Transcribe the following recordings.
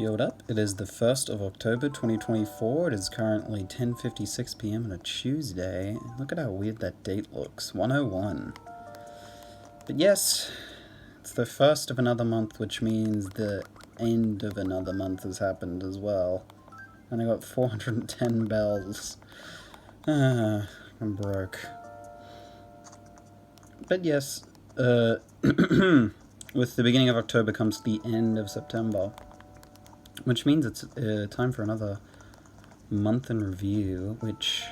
Yo, what up? It is the 1st of October 2024. It is currently 10:56 p.m. on a Tuesday. Look at how weird that date looks. 101. But yes, it's the first of another month, which means the end of another month has happened as well. And I got 410 bells. I'm broke. But yes, with the beginning of October comes the end of September. Which means it's time for another month in review, which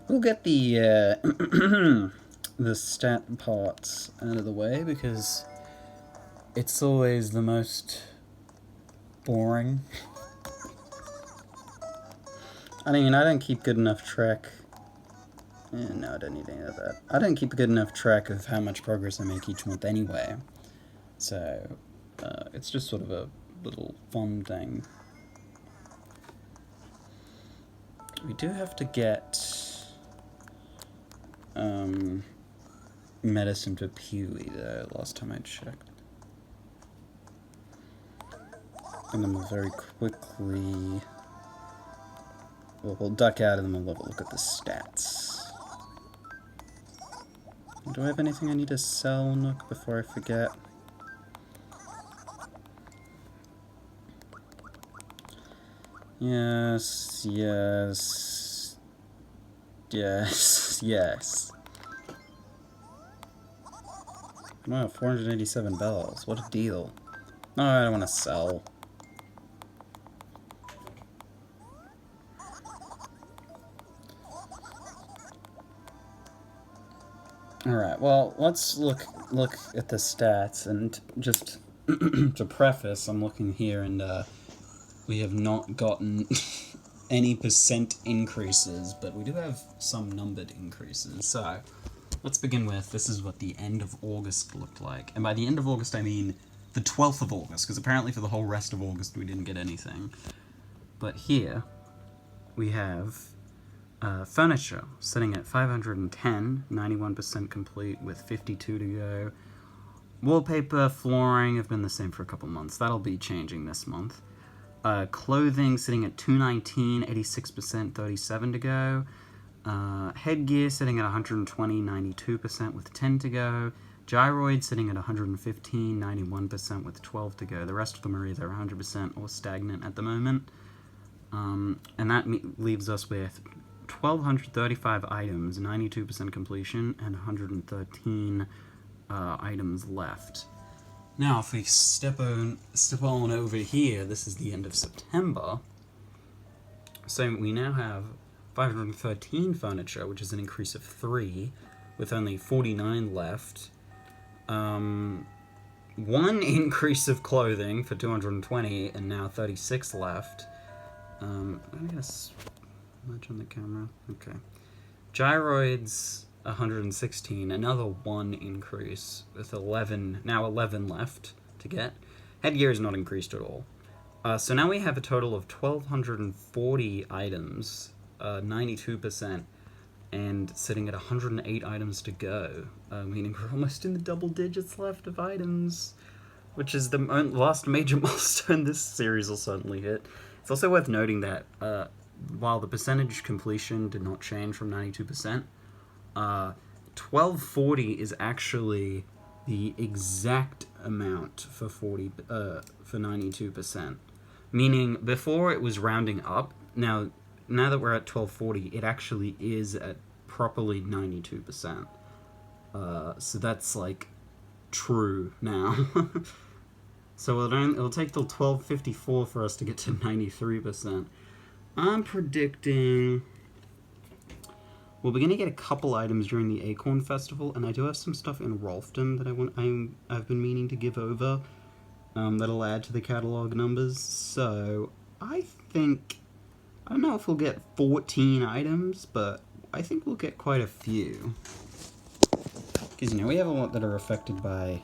we'll get the the stat parts out of the way, because it's always the most boring. I mean, I don't keep good enough track. No, I don't need any of that. I don't keep a good enough track of how much progress I make each month anyway. So, it's just sort of a little fun thing. We do have to get medicine for Peewee though, last time I checked. And then we'll very quickly... we'll duck out and then we'll have a look at the stats. Do I have anything I need to sell, Nook, before I forget? Yes, yes, yes, yes. Wow, 487 bells. What a deal. No, I don't want to sell. Alright, well, let's look at the stats, and just to preface, I'm looking here, and we have not gotten any percent increases, but we do have some numbered increases. So, let's begin with, this is what the end of August looked like. And by the end of August, I mean the 12th of August, because apparently for the whole rest of August we didn't get anything. But here, we have furniture, sitting at 510, 91% complete with 52 to go. Wallpaper, flooring have been the same for a couple months. That'll be changing this month. Clothing sitting at 219, 86%, 37 to go. Headgear sitting at 120, 92% with 10 to go. Gyroid sitting at 115, 91% with 12 to go. The rest of them are either 100% or stagnant at the moment. And that leaves us with 1,235 items, 92% completion, and 113 items left. Now, if we step on over here, this is the end of September. So we now have 513 furniture, which is an increase of 3, with only 49 left. One increase of clothing for 220, and now 36 left. I'm gonna smudge on the camera. Okay. Gyroids, 116, another 1 increase, with 11 left to get. Headgear is not increased at all. So now we have a total of 1,240 items, 92%, and sitting at 108 items to go, meaning we're almost in the double digits left of items, which is the last major milestone this series will certainly hit. It's also worth noting that while the percentage completion did not change from 92%, 1240 is actually the exact amount for 92%. Meaning, before it was rounding up. Now that we're at 1240, it actually is at properly 92%. So that's like true now. So it'll take till 1254 for us to get to 93%. I'm predicting we're going to get a couple items during the Acorn Festival, and I do have some stuff in Rolfdom that I've been meaning to give over, that'll add to the catalog numbers. So I don't know if we'll get 14 items, but I think we'll get quite a few. Because, we have a lot that are affected by,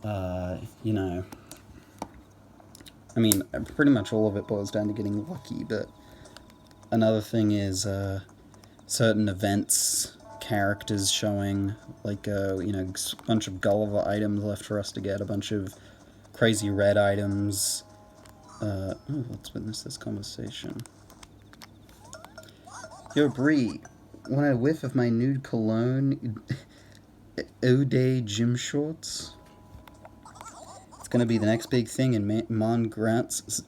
I mean, pretty much all of it boils down to getting lucky, but another thing is, certain events, characters showing, like, a bunch of Gulliver items left for us to get, a bunch of crazy red items, let's witness this conversation. Yo, Bree, want a whiff of my nude cologne, O'Day gym shorts? It's gonna be the next big thing in man fragrances,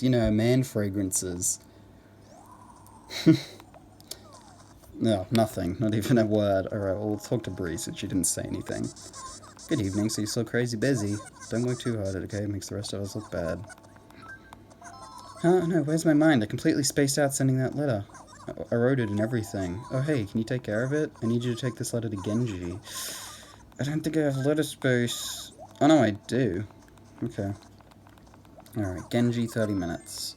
you know, man fragrances. No, nothing. Not even a word. Alright, well, we'll talk to Bree since she didn't say anything. Good evening, so you're so crazy busy. Don't work too hard, okay? It makes the rest of us look bad. Oh, no, where's my mind? I completely spaced out sending that letter. I wrote it and everything. Oh, hey, can you take care of it? I need you to take this letter to Genji. I don't think I have letter space. Oh, no, I do. Okay. Alright, Genji, 30 minutes.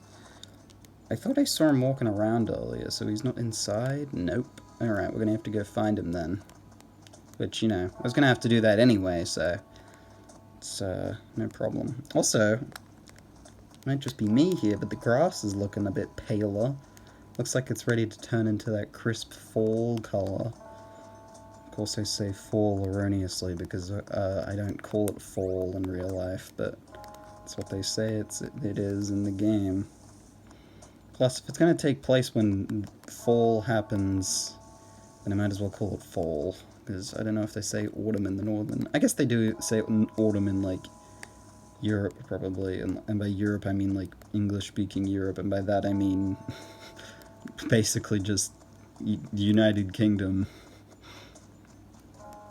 I thought I saw him walking around earlier, so he's not inside? Nope. Alright, we're gonna have to go find him then. Which, you know, I was gonna have to do that anyway, so... It's, no problem. Also, might just be me here, but the grass is looking a bit paler. Looks like it's ready to turn into that crisp fall color. Of course I say fall erroneously because I don't call it fall in real life, but that's what they say it is in the game. Plus, if it's going to take place when fall happens, then I might as well call it fall, because I don't know if they say autumn in the northern... I guess they do say autumn in, like, Europe, probably, and by Europe I mean, like, English-speaking Europe, and by that I mean basically just United Kingdom.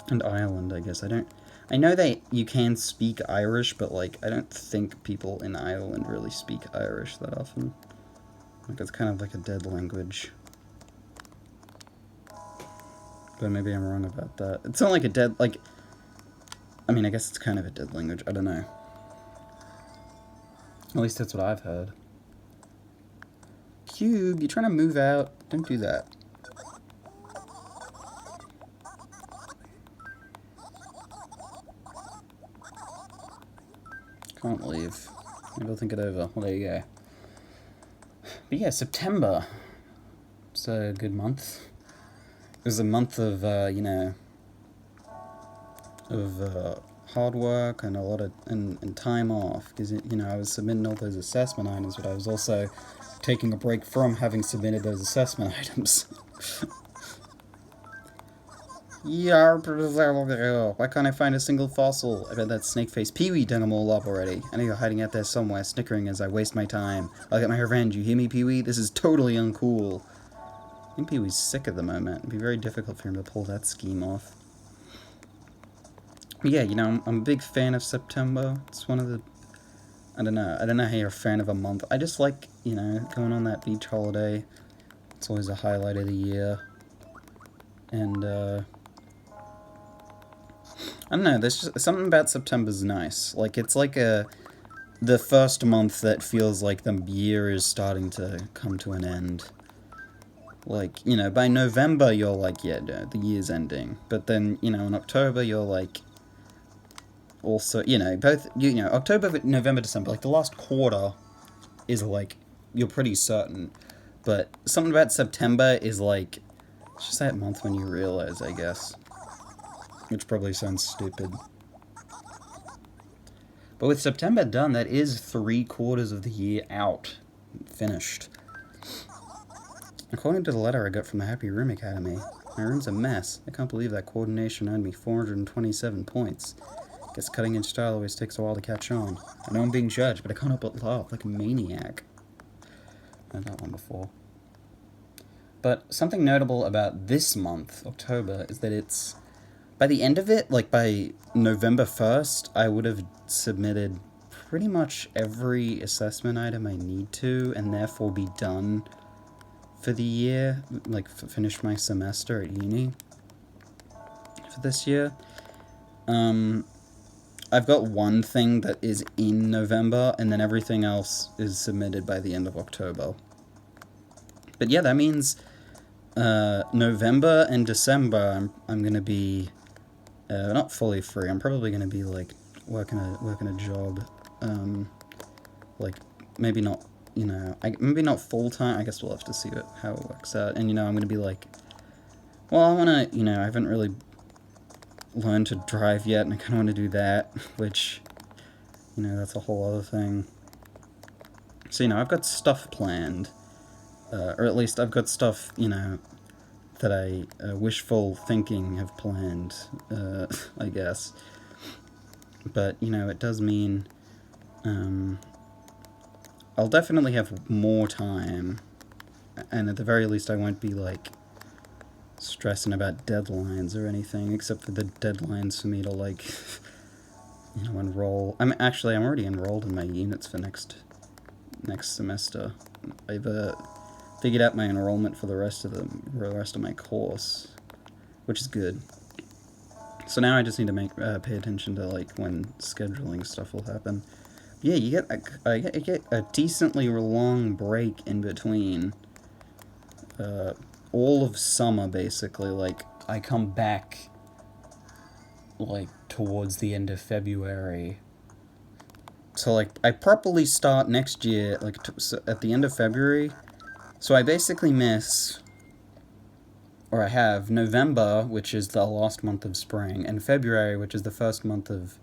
And Ireland, I guess. I know that you can speak Irish, but, like, I don't think people in Ireland really speak Irish that often. Like, it's kind of like a dead language. But maybe I'm wrong about that. It's not like a dead, like... I mean, I guess it's kind of a dead language. I don't know. At least that's what I've heard. Hugh, you trying to move out? Don't do that. Can't leave. Maybe I'll think it over. Well, there you go. But yeah, September. It's a good month. It was a month of, you know, of hard work and a lot of, and time off. Because, you know, I was submitting all those assessment items, but I was also taking a break from having submitted those assessment items. Why can't I find a single fossil? I bet that snake-faced Peewee done them all up already. I know you're hiding out there somewhere, snickering as I waste my time. I'll get my revenge, you hear me, Peewee? This is totally uncool. I think Peewee's sick at the moment. It'd be very difficult for him to pull that scheme off. But yeah, you know, I'm a big fan of September. It's one of the... I don't know how you're a fan of a month. I just like, you know, going on that beach holiday. It's always a highlight of the year. And, I don't know, there's just something about September's nice. Like, it's like the first month that feels like the year is starting to come to an end. Like, you know, by November you're like, yeah, no, the year's ending. But then, you know, in October you're like, also, you know, both, you know, October, November, December, like, the last quarter is like, you're pretty certain. But something about September is like, it's just that month when you realize, I guess. Which probably sounds stupid. But with September done, that is 3/4 of the year out. Finished. According to the letter I got from the Happy Room Academy, my room's a mess. I can't believe that coordination earned me 427 points. Guess cutting-edge style always takes a while to catch on. I know I'm being judged, but I can't help but laugh like a maniac. I've heard that one before. But something notable about this month, October, is that it's... By the end of it, like by November 1st, I would have submitted pretty much every assessment item I need to, and therefore be done for the year, like finish my semester at uni for this year. I've got one thing that is in November, and then everything else is submitted by the end of October. But yeah, that means November and December I'm going to be... not fully free. I'm probably going to be, like, working a job, like, maybe not, you know, maybe not full-time. I guess we'll have to see how it works out. And, you know, I'm going to be like, well, I want to, you know, I haven't really learned to drive yet, and I kind of want to do that, which, you know, that's a whole other thing. So, you know, I've got stuff planned. Or at least I've got stuff, you know, that I wishful thinking have planned, I guess. But, you know, it does mean I'll definitely have more time, and at the very least I won't be, like, stressing about deadlines or anything, except for the deadlines for me to, like, you know, enroll. I'm already enrolled in my units for next semester. I've figured out my enrollment for the rest of my course, which is good. So now I just need to pay attention to, like, when scheduling stuff will happen. Yeah, you get a decently long break in between. All of summer, basically. Like, I come back, like, towards the end of February. So, like, I properly start next year, like, at the end of February. So I basically miss, or I have, November, which is the last month of spring, and February, which is the first month of,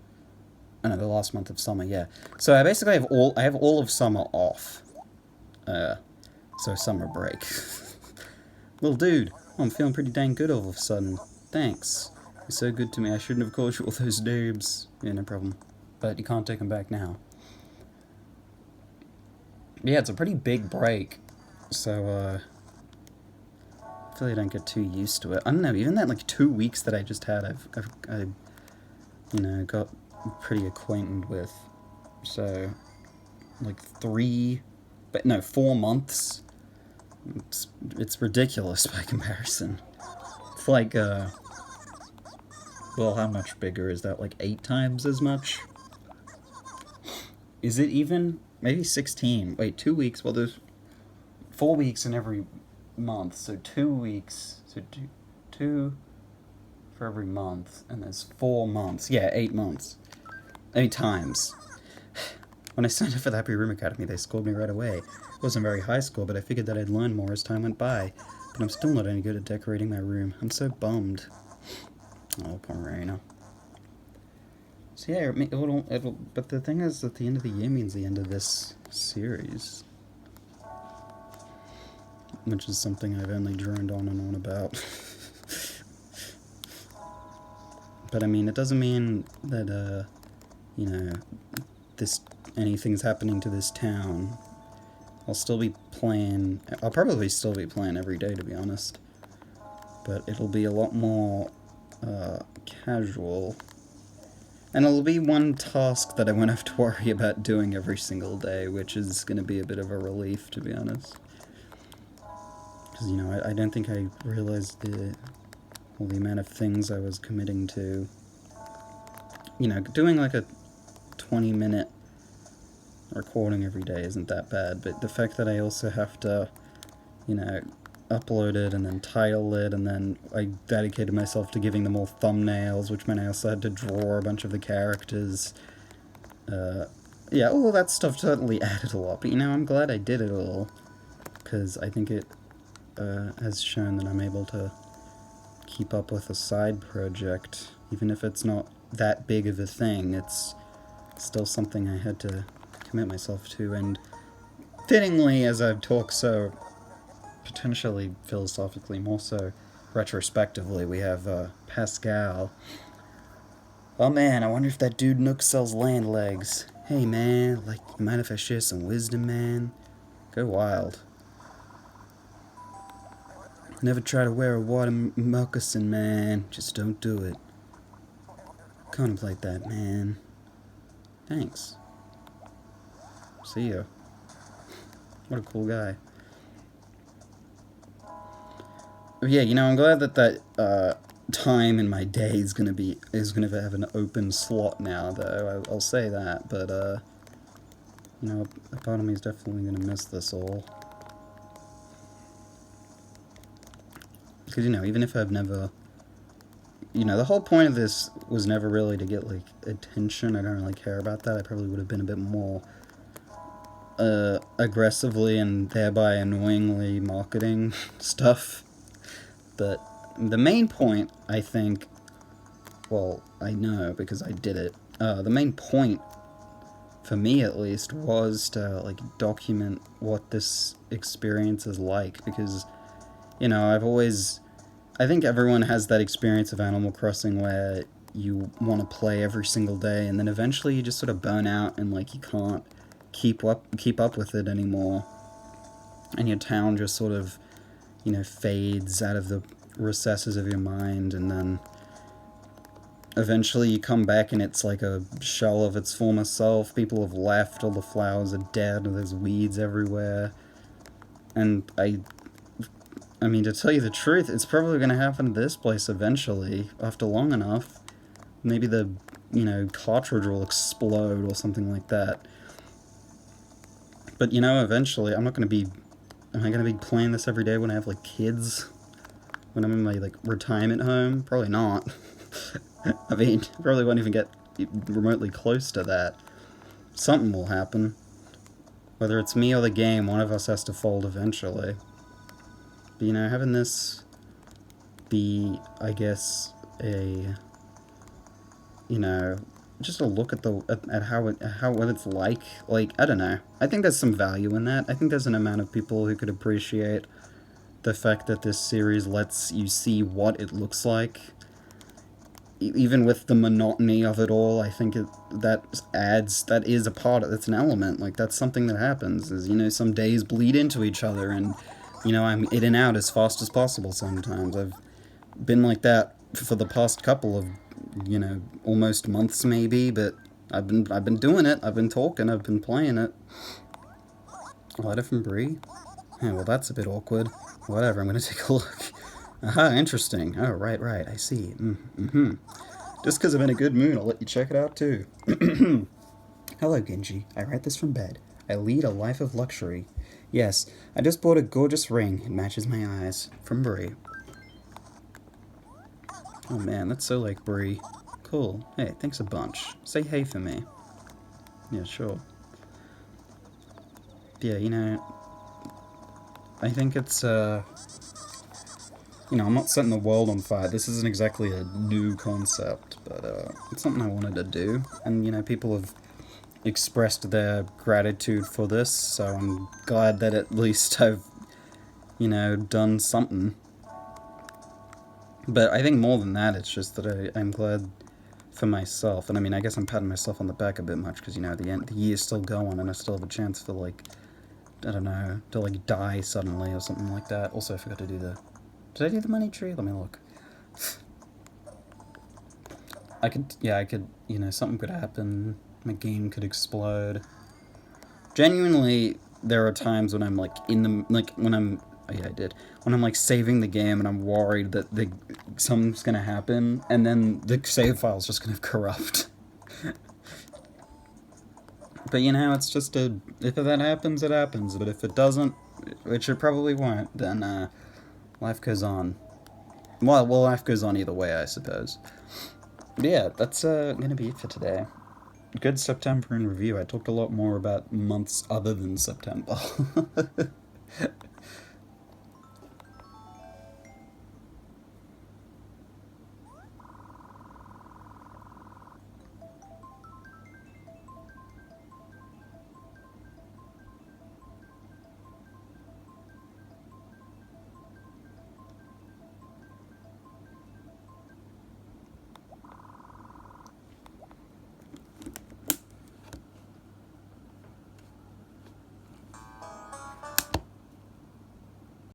the last month of summer, yeah. So I basically have all of summer off. So summer break. Little dude, I'm feeling pretty dang good all of a sudden. Thanks. You're so good to me. I shouldn't have called you all those names. Yeah, no problem. But you can't take them back now. Yeah, it's a pretty big break. So, hopefully I don't get too used to it. I don't know, even that, like, 2 weeks that I just had, I you know, got pretty acquainted with. So, like, 4 months. It's ridiculous by comparison. It's like, well, how much bigger is that? Like 8 times as much? Is it even? Maybe 16. Wait, 2 weeks? Well, there's 4 weeks in every month, so 2 weeks. So two for every month, and there's 4 months. Yeah, 8 months. 8 times. When I signed up for the Happy Room Academy, they scored me right away. It wasn't a very high score, but I figured that I'd learn more as time went by. But I'm still not any good at decorating my room. I'm so bummed. Oh, poor Marina. So yeah, but the thing is, at the end of the year means the end of this series. Which is something I've only droned on and on about. But I mean, it doesn't mean that, you know, anything's happening to this town. I'll probably still be playing every day, to be honest. But it'll be a lot more, casual. And it'll be one task that I won't have to worry about doing every single day, which is going to be a bit of a relief, to be honest. Because, you know, I don't think I realized the amount of things I was committing to. You know, doing like a 20-minute recording every day isn't that bad, but the fact that I also have to, you know, upload it and then title it, and then I dedicated myself to giving them all thumbnails, which meant I also had to draw a bunch of the characters. Yeah, all that stuff totally added a lot, but you know, I'm glad I did it all, because I think it has shown that I'm able to keep up with a side project, even if it's not that big of a thing. It's still something I had to commit myself to, and fittingly, as I've talked so potentially philosophically, more so retrospectively, we have Pascal. Oh man, I wonder if that dude Nook sells land legs. Hey man, like, you mind if I share some wisdom, man? Go wild. Never try to wear a water moccasin, man. Just don't do it. Contemplate that, man. Thanks. See ya. What a cool guy. Yeah, you know, I'm glad that time in my day is gonna have an open slot now, though. I'll say that, but you know, a part of me is definitely gonna miss this all. Because, you know, even if I've never, you know, the whole point of this was never really to get, like, attention. I don't really care about that. I probably would have been a bit more aggressively and thereby annoyingly marketing stuff. But the main point, I think, well, I know because I did it, the main point for me at least, was to, like, document what this experience is like, because, you know, I think everyone has that experience of Animal Crossing where you want to play every single day, and then eventually you just sort of burn out and, like, you can't keep up with it anymore, and your town just sort of, you know, fades out of the recesses of your mind, and then eventually you come back and it's like a shell of its former self. People have left, all the flowers are dead, there's weeds everywhere. And I mean, to tell you the truth, it's probably going to happen to this place eventually, after long enough. Maybe the, you know, cartridge will explode or something like that. But, you know, eventually, am I going to be playing this every day when I have, like, kids? When I'm in my, like, retirement home? Probably not. I mean, probably won't even get remotely close to that. Something will happen. Whether it's me or the game, one of us has to fold eventually. But, you know, having this be, I guess, you know, just a look at what it's like, I don't know. I think there's some value in that. I think there's an amount of people who could appreciate the fact that this series lets you see what it looks like. Even with the monotony of it all, I think that is a part of, it's an element, like, that's something that happens, is, you know, some days bleed into each other, and, you know, I'm in and out as fast as possible sometimes. I've been like that for the past couple of, you know, almost months maybe, but I've been doing it, I've been talking, I've been playing it. A letter from Bree? Yeah, well, that's a bit awkward. Whatever, I'm gonna take a look. Aha, interesting. Oh, right, I see. Just because I'm in a good mood, I'll let you check it out, too. Hello, Genji. I write this from bed. I lead a life of luxury. Yes, I just bought a gorgeous ring. It matches my eyes. From Bree. Oh, man, that's so like Bree. Cool. Hey, thanks a bunch. Say hey for me. Yeah, sure. Yeah, you know, I think it's, you know, I'm not setting the world on fire. This isn't exactly a new concept, but it's something I wanted to do. And, you know, people have expressed their gratitude for this, so I'm glad that at least I've, you know, done something. But I think more than that, it's just that I'm glad for myself. And I mean, I guess I'm patting myself on the back a bit much, because, you know, the year's still going, and I still have a chance to, like, I don't know, to, like, die suddenly or something like that. Also, I forgot to do the... Did I do the money tree? Let me look. I could, you know, something could happen. My game could explode. Genuinely, there are times when I'm, like, when I'm, oh yeah, I did. When I'm, like, saving the game and I'm worried that something's gonna happen, and then the save file's just gonna corrupt. But, you know, it's just if that happens, it happens. But if it doesn't, which it probably won't, then, life goes on. Well, life goes on either way, I suppose. But yeah, that's gonna be it for today. Good September in review. I talked a lot more about months other than September.